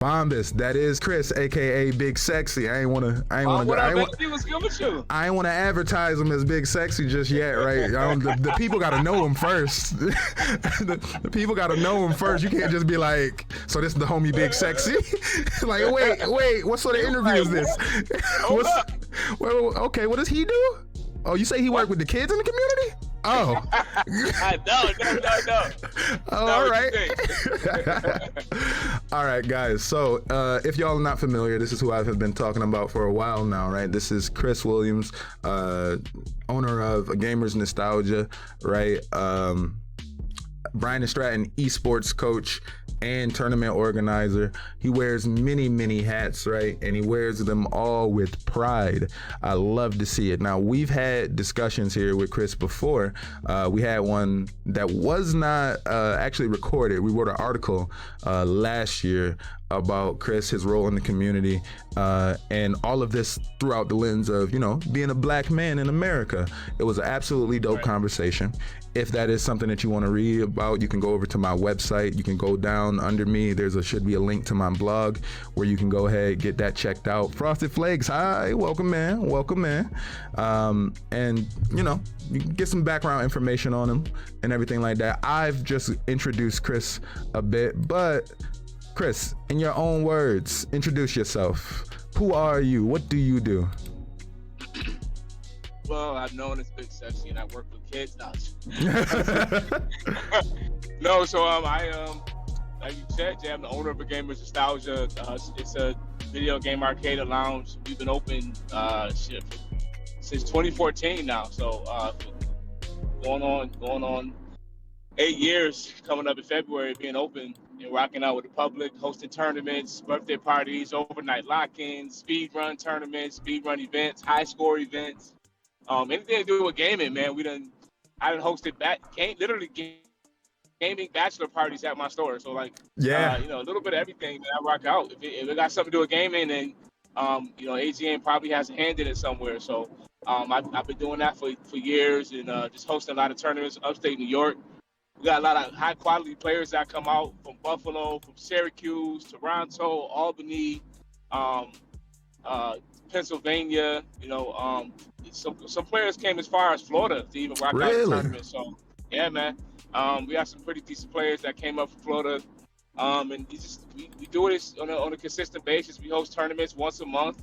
Bombas, that is Chris, aka Big Sexy. I ain't wanna advertise him as Big Sexy just yet, right? The people gotta know him first. the people gotta know him first. You can't just be like, so this is the homie Big Sexy. Like, wait, what sort of interview is this? Okay, what does he do? Oh, you say he worked with the kids in the community? Oh. No. Oh, all right. All right, guys. So if y'all are not familiar, this is who I've been talking about for a while now, right? This is Chris Williams, owner of Gamers Nostalgia, right? Brian and Stratton esports coach and tournament organizer. He wears many hats, right? And he wears them all with pride. I love to see it. Now, we've had discussions here with Chris before. We had one that was not actually recorded. We wrote an article last year about Chris, his role in the community, and all of this throughout the lens of, being a black man in America. It was an absolutely dope conversation. If that is something that you want to read about, you can go over to my website. You can go down under me. Should be a link to my blog where you can go ahead, get that checked out. Frosted Flakes, hi, welcome man. And you can get some background information on him and everything like that. I've just introduced Chris a bit, but Chris, in your own words, introduce yourself. Who are you? What do you do? Well, I'm known as Big Sexy, and I work with kids now. No, so like you said, I'm the owner of Gamers Nostalgia. It's a video game arcade and lounge. We've been open since 2014 now. So going on 8 years, coming up in February, being open and rocking out with the public, hosting tournaments, birthday parties, overnight lock-ins, speed run tournaments, speed run events, high score events. Anything to do with gaming, man. I done hosted gaming bachelor parties at my store. So a little bit of everything that I rock out. If it got something to do with gaming, then AGN probably has a hand in it somewhere. So I've been doing that for years, and just hosting a lot of tournaments upstate New York. We got a lot of high quality players that come out from Buffalo, from Syracuse, Toronto, Albany, Pennsylvania. Some players came as far as Florida to even rock out the tournament. So yeah, man. We got some pretty decent players that came up from Florida. And we do this on a consistent basis. We host tournaments once a month.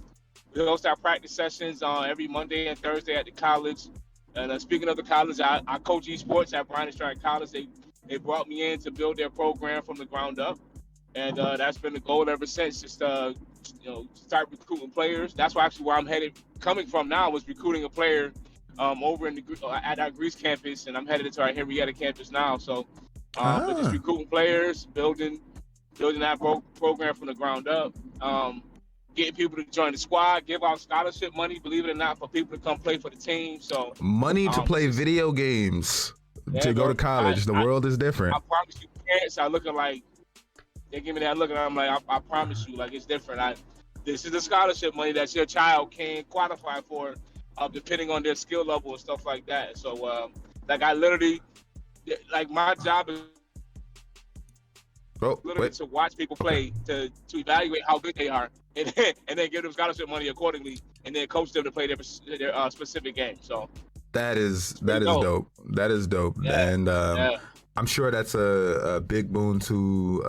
We host our practice sessions every Monday and Thursday at the college. And speaking of the college, I coach esports at Brian and Stratton College. They brought me in to build their program from the ground up. And that's been the goal ever since, just start recruiting players. That's where I'm coming from now, was recruiting a player over at our Greece campus, and I'm headed to our Henrietta campus now. So we're just recruiting players, building that program from the ground up, getting people to join the squad, give out scholarship money, believe it or not, for people to come play for the team. So money to play video games, to go to college. The world is different. I promise you, parents are looking like, they give me that look, and I'm like, I promise you, like, it's different. This is the scholarship money that your child can qualify for, depending on their skill level and stuff like that. So, I literally, my job is to watch people play, to evaluate how good they are, and then give them scholarship money accordingly, and then coach them to play their specific game. So that is dope. That is dope, and I'm sure that's a big boon to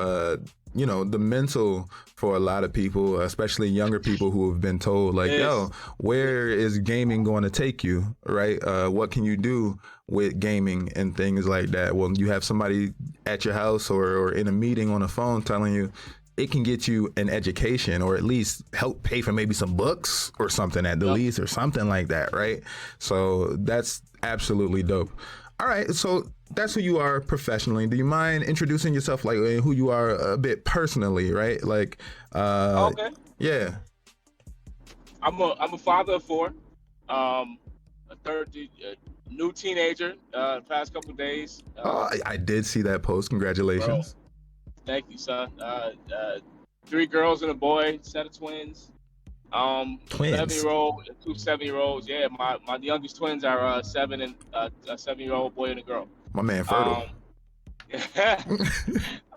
the mental for a lot of people, especially younger people who have been told, like, yo, where is gaming going to take you, right? What can you do with gaming and things like that? Well, you have somebody at your house or in a meeting on the phone telling you it can get you an education, or at least help pay for maybe some books or something at the least, or something like that, right? So that's absolutely dope. All right, so that's who you are professionally. Do you mind introducing yourself, like who you are a bit personally, right? Like, okay, yeah. I'm a father of four, a new teenager. The past couple of days. I did see that post. Congratulations. Bro, thank you, son. 3 girls and a boy, set of twins. Twins. 7-year-old, 2 7-year-olds. Yeah, my youngest twins are 7 and a 7-year-old boy and a girl. My man fertile.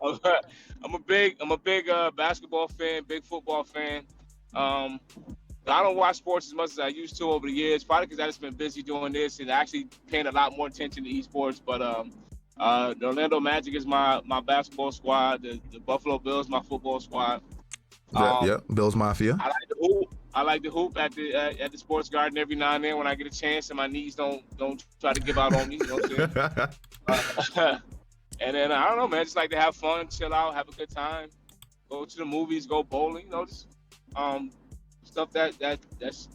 I'm a big basketball fan, big football fan. Um, I don't watch sports as much as I used to over the years, probably because I just been busy doing this and actually paying a lot more attention to esports. But the Orlando Magic is my basketball squad. The Buffalo Bills my football squad. Yep, Bills Mafia. I like the hoop. I like the hoop at the Sports Garden every now and then when I get a chance and my knees don't try to give out on me. You know what I'm saying? And then I don't know, man. Just like to have fun, chill out, have a good time, go to the movies, go bowling. You know, just stuff that's.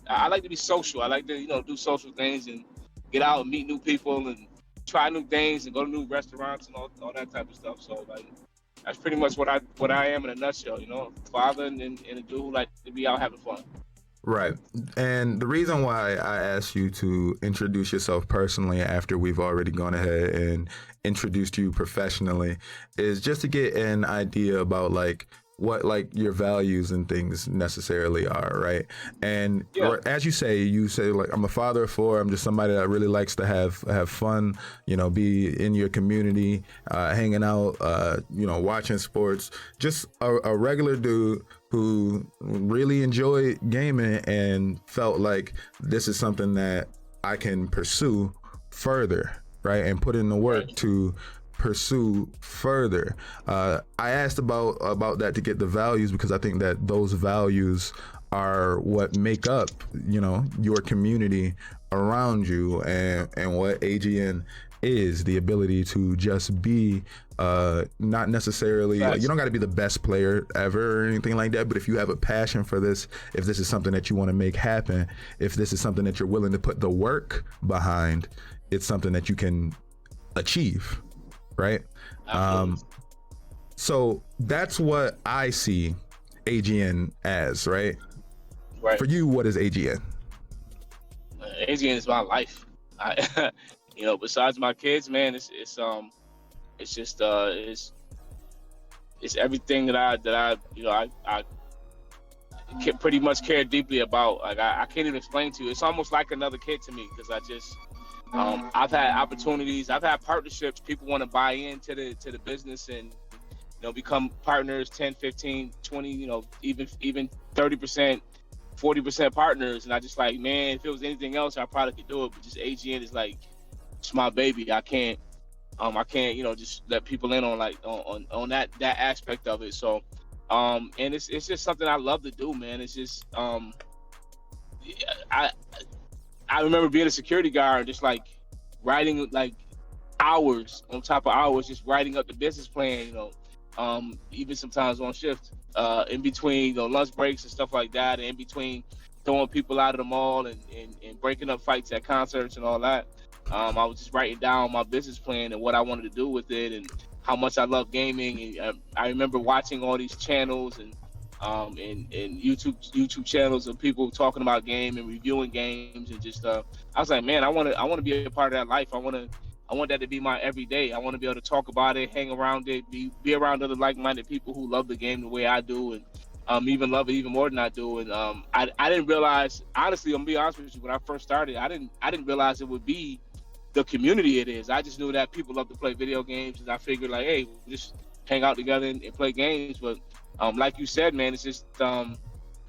I like to be social. I like to do social things and get out and meet new people and try new things and go to new restaurants and all that type of stuff. So like that's pretty much what I am in a nutshell. Father and a dude who like to be out having fun. Right. And the reason why I asked you to introduce yourself personally after we've already gone ahead and introduced you professionally is just to get an idea about like what like your values and things necessarily are, right? And as you say like I'm a father of four. I'm just somebody that really likes to have fun, be in your community, hanging out, watching sports. Just a regular dude who really enjoyed gaming and felt like this is something that I can pursue further, right? And put in the work to pursue further. I asked about that to get the values because I think that those values are what make up, your community around you and what AGN is, the ability to just be not necessarily you don't got to be the best player ever or anything like that, but if you have a passion for this, if this is something that you want to make happen, if this is something that you're willing to put the work behind, it's something that you can achieve, right? So that's what I see AGN as, right? For you, what is AGN? AGN is my life. Besides my kids, man, it's everything that I can pretty much care deeply about. Like I can't even explain to you. It's almost like another kid to me because I just I've had opportunities, I've had partnerships. People want to buy into the business and become partners, 10, 15, 20, even 30%, 40% partners. And I just like, man, if it was anything else, I probably could do it. But just AGN is like, it's my baby. I can't just let people in on like on that aspect of it. So and it's just something I love to do, man. It's just I remember being a security guard, just like writing like hours on top of hours, just writing up the business plan, even sometimes on shift, in between lunch breaks and stuff like that, and in between throwing people out of the mall and breaking up fights at concerts and all that. I was just writing down my business plan and what I wanted to do with it and how much I love gaming. And I remember watching all these channels and YouTube channels of people talking about game and reviewing games and just I was like, man, I want to be a part of that life. I want that to be my everyday. I want to be able to talk about it, hang around it, be around other like-minded people who love the game the way I do and even love it even more than I do. And I didn't realize, honestly, I'm gonna be honest with you, when I first started, I didn't realize it would be the community it is. I just knew that people love to play video games, and I figured like, hey, we'll just hang out together and play games. But like you said, man, it's just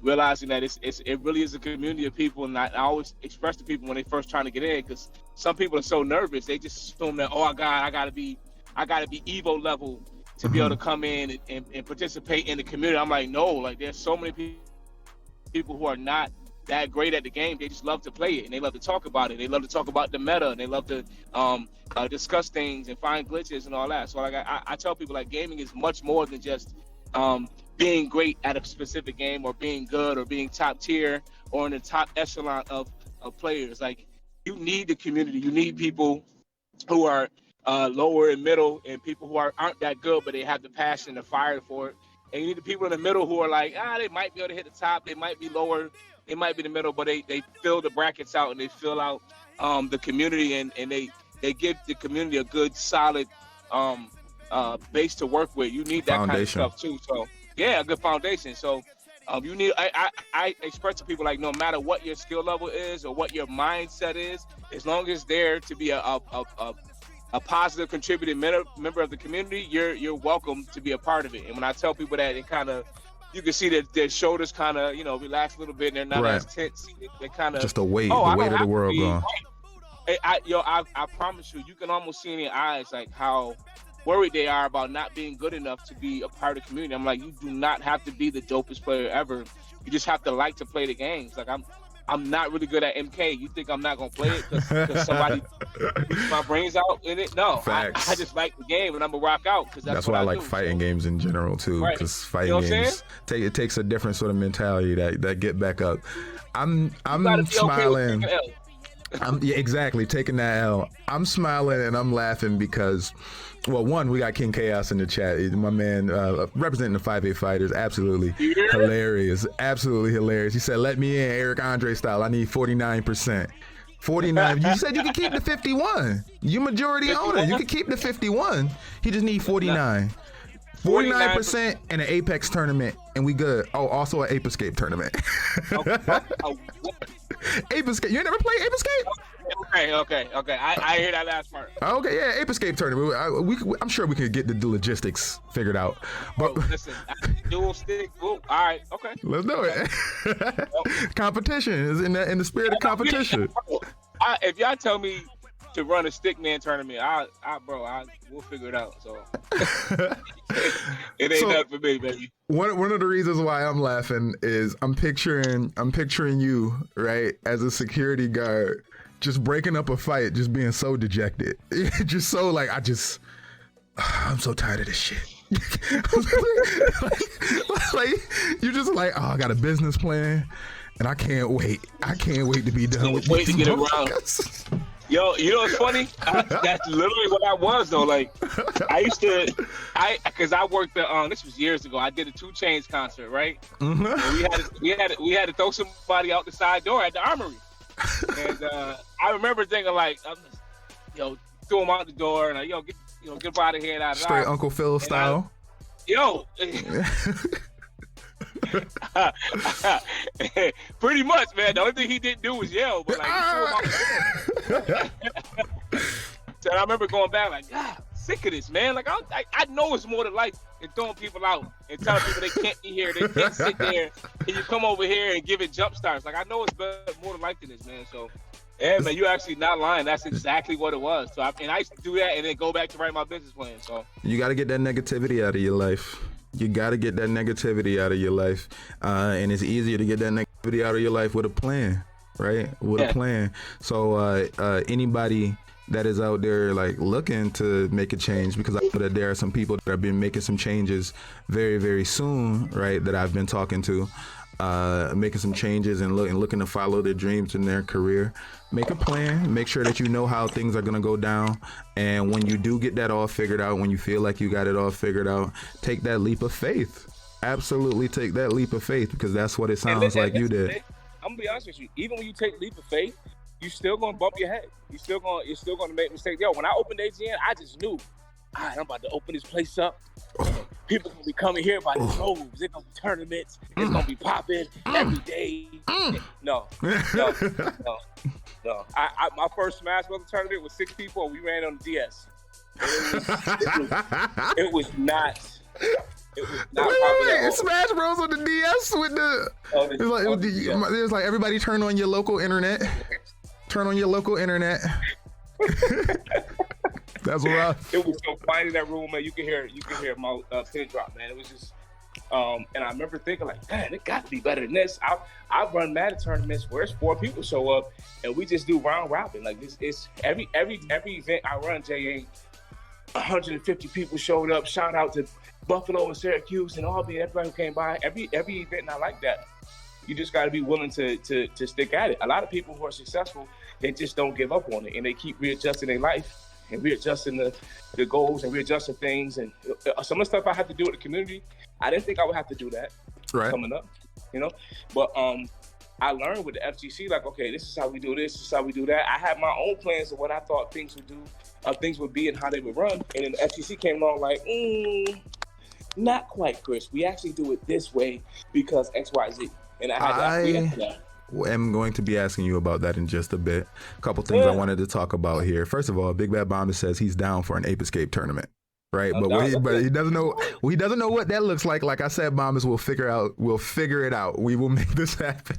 realizing that it really is a community of people. And I always express to people when they first trying to get in, because some people are so nervous, they just assume that, oh God, I gotta be Evo level to be able to come in and participate in the community. I'm like, no, like there's so many people who are not that great at the game. They just love to play it and they love to talk about it. They love to talk about the meta and they love to discuss things and find glitches and all that. So like I tell people, like, gaming is much more than just being great at a specific game or being good or being top tier or in the top echelon of players. Like, you need the community. You need people who are lower and middle and people who aren't that good, but they have the passion and the fire for it. And you need the people in the middle who are like, they might be able to hit the top, they might be lower, it might be the middle, but they fill the brackets out and they fill out the community and they give the community a good solid base to work with. You need that foundation. Kind of stuff too. So yeah, a good foundation. So you need. I express to people, like, no matter what your skill level is or what your mindset is, as long as there to be a a positive contributing member of the community, you're welcome to be a part of it. And when I tell people that, it kind of, you can see that their shoulders kind of, relax a little bit, and they're not Right. as tense. They kind of Just the weight I of don't the have to world be. gone. I promise you, you can almost see in their eyes like how worried they are about not being good enough to be a part of the community. I'm like, you do not have to be the dopest player ever. You just have to like to play the games. Like I'm not really good at MK. You think I'm not gonna play it because somebody beats my brains out in it? No, I just like the game, and I'm gonna rock out because that's what why I I like do. fighting games in general too, because fighting games it takes a different sort of mentality that get back up. I'm smiling. Okay, exactly, taking that L. I'm smiling and I'm laughing because, well, one, we got King Chaos in the chat. My man representing the 5'8" fighters, absolutely hilarious. Absolutely hilarious. He said, let me in, Eric Andre style. I need 49%. 49. You said you could keep the 51. You majority owner. You could keep the 51. He just need 49. 49% in an Apex tournament, and we good. Oh, also an Ape Escape tournament. Ape Escape. You ain't never played Ape Escape? Okay. I hear that last part. Okay, yeah, Ape Escape tournament. I'm sure we could get the logistics figured out. But listen, dual stick. All right, okay. Let's do it. Competition is in the spirit of competition. If y'all tell me to run a stickman tournament, we'll figure it out. So it ain't nothing for me, baby. One of the reasons why I'm laughing is I'm picturing you, right, as a security guard, just breaking up a fight, just being so dejected, just so like I'm so tired of this shit. like you're just like, oh, I got a business plan, and I can't wait to be done with wait to get around. Yo, you know what's funny? That's literally what I was though. Like, because I worked this was years ago. I did a 2 Chainz concert, right? Mm-hmm. And we had to throw somebody out the side door at the Armory, and I remember thinking like, throw him out the door and get up out of here. Straight Uncle Phil style. Pretty much, man. The only thing he didn't do was yell, but like, so I remember going back like, God, sick of this, man. Like, I know it's more to life than throwing people out and telling people they can't be here, they can't sit there, and you come over here and give it jump starts. Like, I know it's more to life than this, man. So, yeah, man, you're actually not lying. That's exactly what it was. So, I used to do that and then go back to write my business plan. So, you got to get that negativity out of your life. You got to get that negativity out of your life. And it's easier to get that negativity out of your life with a plan, right? With a plan. So anybody that is out there like looking to make a change, because I know that there are some people that have been making some changes very, very soon, right, that I've been talking to, making some changes and looking to follow their dreams in their career. Make a plan, make sure that you know how things are going to go down. And when you do get that all figured out, when you feel like you got it all figured out, take that leap of faith. Absolutely take that leap of faith, because that's what it sounds like you did. I'm going to be honest with you. Even when you take the leap of faith, you're still going to bump your head. You're still going to make mistakes. Yo, when I opened AGN, I just knew, all right, I'm about to open this place up. People gonna be coming here by the droves. It's gonna be tournaments. It's gonna be popping every day. No. My first Smash Bros. Tournament was 6 people, and we ran on the DS. It was not. Wait. Smash Bros. On the DS with the. It was like everybody turn on your local internet. Turn on your local internet. That's rough. It was so quiet in that room, man. You can hear my pin drop, man. It was just, and I remember thinking like, man, it got to be better than this. I've run Madden tournaments where it's 4 people show up, and we just do round robin. Like this, it's every event I run, JA, 150 people showed up. Shout out to Buffalo and Syracuse and Albany, everybody who came by. Every event, and I like that. You just got to be willing to stick at it. A lot of people who are successful, they just don't give up on it, and they keep readjusting their life. And readjusting the goals and readjusting things. And some of the stuff I had to do with the community, I didn't think I would have to do that coming up, But I learned with the FGC, like, okay, this is how we do this is how we do that. I had my own plans of what I thought things would be and how they would run. And then the FGC came along like, not quite, Chris. We actually do it this way because X, Y, Z. And I had to react to that. am going to be asking you about that in just a bit. A couple things I wanted to talk about here. First of all, Big Bad Bomber says he's down for an Ape Escape tournament. Right, but he doesn't know. Well, he doesn't know what that looks like. Like I said, Bombers will figure it out. We will make this happen.